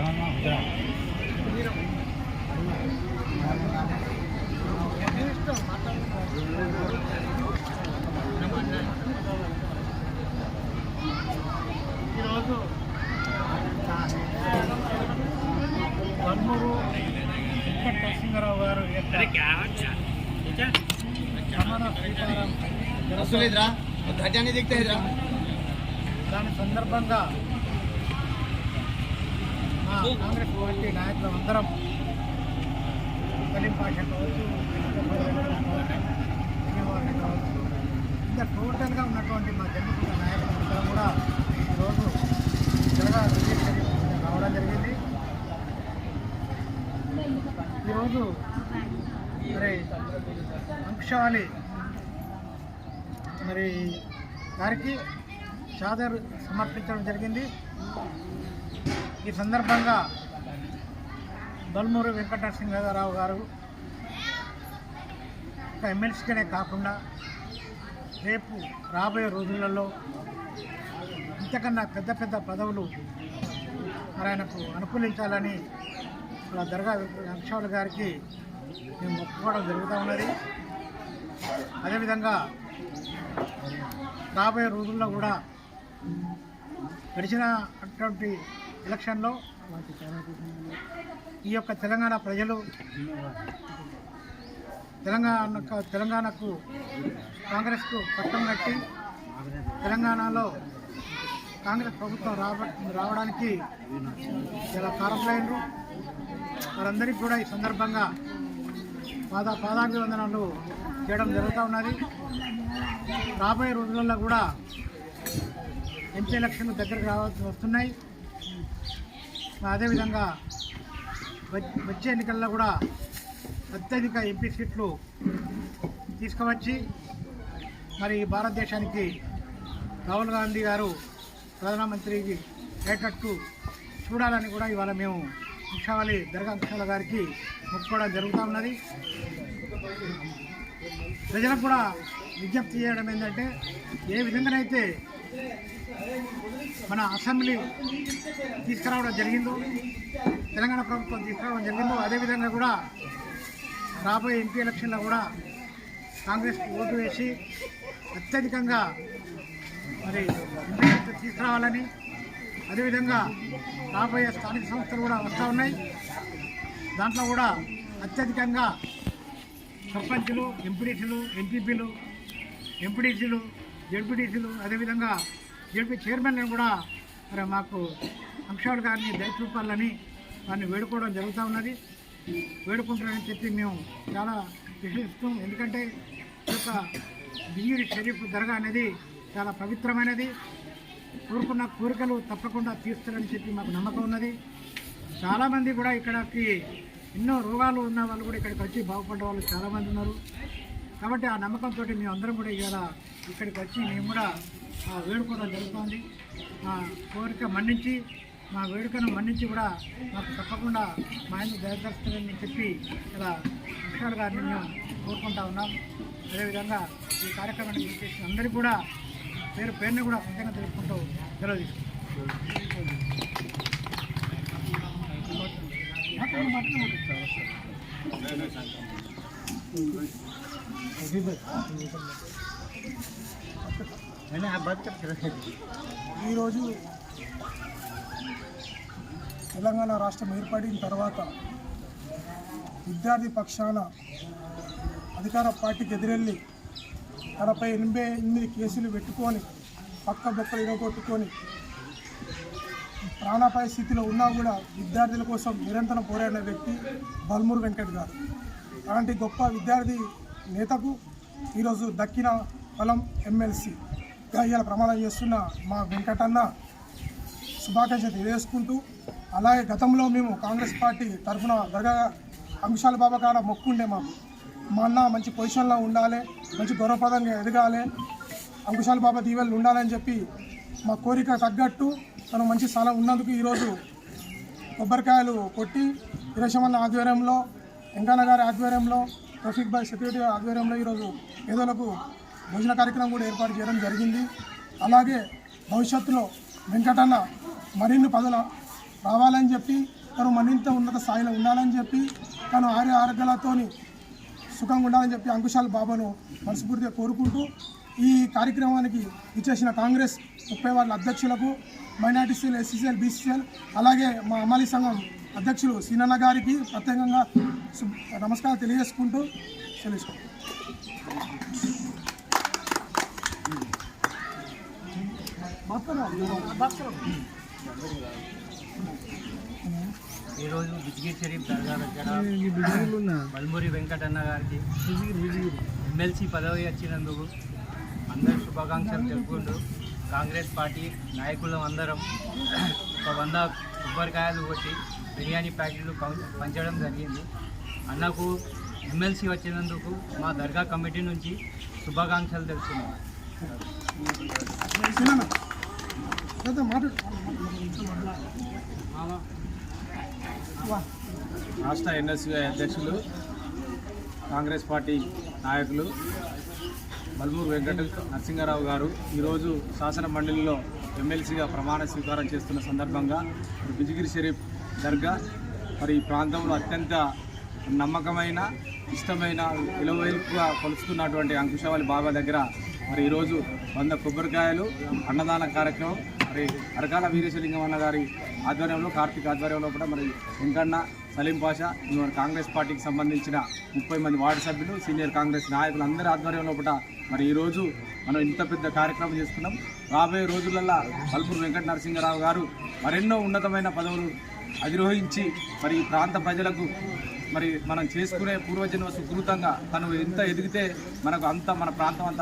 ఈరోజు బల్మూరు వెంకట నరసింహారావు గారు రమణ సీతారాం దాని సందర్భంగా మా కాంగ్రెస్ పార్టీ నాయకులు అందరం సలీం పాషా కావచ్చు, కావచ్చు, ఇంకా టోటల్గా ఉన్నటువంటి మా జన్మకున్న నాయకులు అందరం కూడా ఈరోజు రావడం జరిగింది. ఈరోజు మరి అంశాలి మరి గారికి చాదర్ సమర్పించడం జరిగింది. ఈ సందర్భంగా బల్మూరు వెంకట నరసింహారావు గారు ఒక ఎమ్మెల్సీగానే కాకుండా రేపు రాబోయే రోజులలో ఇంతకన్నా పెద్ద పెద్ద పదవులు మరి ఆయనకు అనుకూలించాలని దర్గా అంశాల గారికి మేము మొక్కుకోవడం జరుగుతూ ఉన్నది. అదేవిధంగా రాబోయే రోజుల్లో కూడా గడిచిన అటువంటి ఎలక్షన్లో ఈ యొక్క తెలంగాణ ప్రజలు తెలంగాణకు కాంగ్రెస్కు పట్టం కట్టి తెలంగాణలో కాంగ్రెస్ ప్రభుత్వం రావడానికి చాలా కారకులైనరు. వారందరికీ కూడా ఈ సందర్భంగా పాదాభివందనాలు చేయడం జరుగుతూ ఉన్నది. రాబోయే రోజులలో కూడా ఎంపీ ఎలక్షన్లు దగ్గరకు వస్తున్నాయి. అదేవిధంగా వచ్చే ఎన్నికల్లో కూడా అత్యధిక ఎంపీ సీట్లు తీసుకువచ్చి మరి భారతదేశానికి రాహుల్ గాంధీ గారు ప్రధానమంత్రికి అయ్యేటట్టు చూడాలని కూడా ఇవాళ మేము అంశావళి దర్గా అంశాల గారికి మొక్కుకోవడం జరుగుతూ ఉన్నది. ప్రజలకు కూడా విజ్ఞప్తి చేయడం ఏంటంటే, ఏ విధంగానైతే మన అసెంబ్లీ తీసుకురావడం జరిగిందో, తెలంగాణ ప్రభుత్వం తీసుకురావడం జరిగిందో, అదేవిధంగా కూడా రాబోయే ఎంపీ ఎలక్షన్లో కూడా కాంగ్రెస్ ఓటు వేసి అత్యధికంగా మరి ఎంపీ తీసుకురావాలని, అదేవిధంగా రాబోయే స్థానిక సంస్థలు కూడా వస్తూ ఉన్నాయి. దాంట్లో కూడా అత్యధికంగా సర్పంచులు, ఎంపీడీసీలు, ఎంపీడీసీలు, జడ్పీడీసీలు, అదేవిధంగా జడ్పీ చైర్మన్లను కూడా మరి మాకు అంశాలు గారిని దయచూపాలని వారిని వేడుకోవడం జరుగుతూ ఉన్నది. వేడుకుంటారని చెప్పి మేము చాలా విశ్వసిస్తాం. ఎందుకంటే ఈ యొక్క బియ్యూరి షరీఫ్ దర్గా అనేది చాలా పవిత్రమైనది. కోరుకున్న కోరికలు తప్పకుండా తీరుస్తారని చెప్పి మాకు నమ్మకం ఉన్నది. చాలామంది కూడా ఇక్కడికి ఎన్నో రోగాలు ఉన్న వాళ్ళు కూడా ఇక్కడికి వచ్చి బాగుపడ్డ వాళ్ళు చాలామంది ఉన్నారు. కాబట్టి ఆ నమ్మకంతో మేము అందరం కూడా ఇవాళ ఇక్కడికి వచ్చి మేము కూడా వేడుకోవడం జరుగుతుంది. మా కోరిక మన్నించి, మా వేడుకను మన్నించి కూడా మాకు తప్పకుండా మా ఆయన దయచేస్తారని చెప్పి ఇలా అంశాలు గారిని మేము కోరుకుంటా ఉన్నాం. అదేవిధంగా ఈ కార్యక్రమాన్ని చేసిన అందరికీ కూడా పేరుని కూడా కృతజ్ఞత తెలుపుకుంటూ సెలవు తీసుకుంటాం. ఈరోజు తెలంగాణ రాష్ట్రం ఏర్పడిన తర్వాత విద్యార్థి పక్షాన అధికార పార్టీకి ఎదురెళ్ళి తనపై 88 కేసులు పెట్టుకొని పక్క బొక్కలు ఇరగొట్టుకొని ప్రాణాపాయ స్థితిలో ఉన్నా కూడా విద్యార్థుల కోసం నిరంతరం పోరాడిన వ్యక్తి బల్మూరు వెంకట్ గారు. అలాంటి గొప్ప విద్యార్థి నేతకు ఈరోజు దక్కిన ఫలం ఎమ్మెల్సీగా ఇవాళ ప్రమాణం చేస్తున్న మా వెంకటన్న శుభాకాంక్షలు తెలియజేసుకుంటూ, అలాగే గతంలో మేము కాంగ్రెస్ పార్టీ తరఫున దర్గా అంశాల బాబా కాడ మొక్కుండే మా అన్న మంచి పొజిషన్లో ఉండాలి, మంచి గౌరవప్రదంగా ఎదగాలి, అంకుశాల బాబా దీవెనలు ఉండాలని చెప్పి మా కోరిక తగ్గట్టు తను మంచి స్థానం ఉన్నందుకు ఈరోజు కొబ్బరికాయలు కొట్టి వీరశమన్న ఆధ్వర్యంలో, వెంకన్న గారి ఆధ్వర్యంలో, రఫీక్ భాయ్ సెక్యూరిటీ ఆధ్వర్యంలో ఈరోజు పేదలకు భోజన కార్యక్రమం కూడా ఏర్పాటు చేయడం జరిగింది. అలాగే భవిష్యత్తులో వెంకటన్న మరిన్ని పదవుల రావాలని చెప్పి తను మరింత ఉన్నత స్థాయిలో ఉండాలని చెప్పి తను ఆరోగ్యాలతోని సుఖంగా ఉండాలని చెప్పి అంకుశాల బాబాను మనస్ఫూర్తిగా కోరుకుంటూ ఈ కార్యక్రమానికి ఇచ్చేసిన కాంగ్రెస్ 30 వార్డుల అధ్యక్షులకు మైనార్టీసీఎల్, ఎస్సీసీఎల్, బీసీసీఎల్ అలాగే మా అమ్మాలి సంఘం అధ్యక్షులు సీనన్న గారికి ప్రత్యేకంగా నమస్కారం తెలియజేసుకుంటూ తెలుసుకుంటాం. ఈరోజు బిజ్గిరి షరీఫ్ దర్గా దగ్గర బల్మూరి వెంకటన్న గారికి ఎమ్మెల్సీ పదవి వచ్చినందుకు అందరు శుభాకాంక్షలు తెలుపుకుంటూ కాంగ్రెస్ పార్టీ నాయకులు అందరం ఒక 100 కొబ్బరికాయలు కొట్టి బిర్యానీ ప్యాకెట్లు పంచడం జరిగింది. అన్నకు ఎమ్మెల్సీ వచ్చినందుకు మా దర్గా కమిటీ నుంచి శుభాకాంక్షలు తెలుపుతున్నాం. రాష్ట్ర ఎన్ఎస్యుఐ అధ్యక్షులు కాంగ్రెస్ పార్టీ నాయకులు బల్మూరు వెంకట నరసింహారావు గారు ఈరోజు శాసన మండలిలో ఎమ్మెల్సీగా ప్రమాణ స్వీకారం చేస్తున్న సందర్భంగా బిజిగిరి షరీఫ్ దర్గా ఈ ప్రాంతంలో అత్యంత నమ్మకమైన ఇష్టమైన విలువైపుగా కొలుస్తున్నటువంటి అంకుశవాళి బాబా దగ్గర ఈరోజు 100 కొబ్బరికాయలు అన్నదాన కార్యక్రమం అరకాల వీరేశలింగం అన్న గారి ఆధ్వర్యంలో, కార్తీక్ ఆధ్వర్యంలో కూడా వెంకన్న, సలీం పాషా, కాంగ్రెస్ పార్టీకి సంబంధించిన 30 మంది వార్డు సభ్యులు, సీనియర్ కాంగ్రెస్ నాయకులు అందరి ఆధ్వర్యంలో కూడా ఈరోజు మనం ఇంత పెద్ద కార్యక్రమం చేసుకున్నాం. రాబోయే రోజులలో బల్మూరు వెంకట నరసింహారావు గారు మరెన్నో ఉన్నతమైన పదవులు అధిరోహించి ఈ ప్రాంత ప్రజలకు మనం చేసుకునే పూర్వజన్మ సుకృతంగా తను ఎంత ఎదిగితే మనకు అంత మన ప్రాంతం అంతా